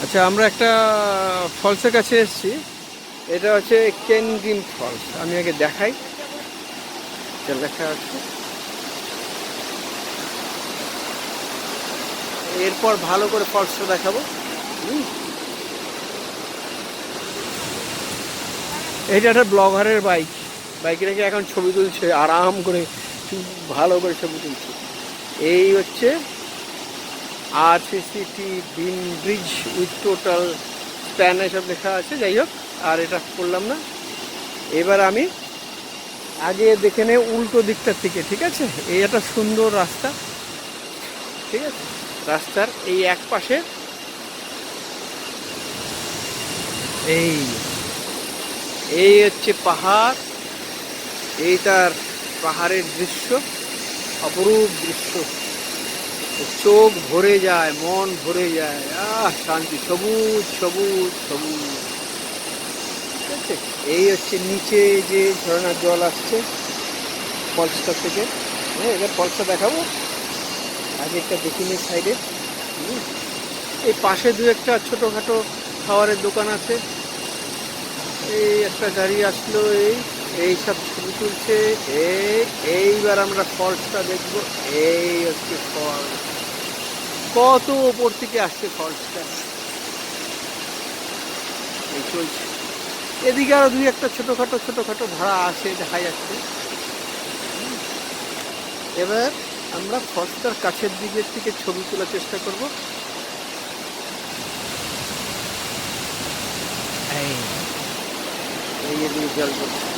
আচ্ছা, আমরা একটা ফলসের কাছে এসেছি। এটা হচ্ছে কেনগিন ফলস। আমি আগে দেখাই, লেখা আছে, এরপর ভালো করে ফলসটা দেখাবো। এটা একটা ব্লগারের বাইকে রেখে এখন ছবি তুলছে, আরাম করে ভালো করে ছবি তুলছে। এই হচ্ছে RCCT beam bridge with total span এসব লেখা আছে। যাই হোক, আর এটা করলাম না। এবার আমি আগে দেখে নেই উল্টো দিকটার থেকে, ঠিক আছে? এই একটা সুন্দর রাস্তা, ঠিক আছে? রাস্তার এই এক পাশে এই এই হচ্ছে পাহাড়। এই তার পাহাড়ের দৃশ্য, অপরূপ দৃশ্য, চোখ ভরে যায়, মন ভরে যায়। শান্তি, সবুজ সবুজ সবুজ, ঠিক আছে? এই হচ্ছে নিচে যে ঝর্ণার জল আসছে ফলসটা থেকে। হ্যাঁ, এবার ফলসটা দেখাবো। আগে একটা দেখিনি সাইডে। এই পাশে দু একটা ছোটোখাটো খাবারের দোকান আছে। এই একটা গাড়ি আসলো, এই সব ছবি তুলছে। এইবার আমরা ফলসটা দেখবো। এই হচ্ছে ফলস, কত ওপর থেকে আসছে ফলসটা। এই চলছে। এদিকে আরো দুই একটা ছোটোখাটো ধারা আছে, দেখা যাচ্ছে। এবার আমরা ফলসটার কাছের দিকের থেকে ছবি তোলার চেষ্টা করব। এই এদিকে জল পড়ছে।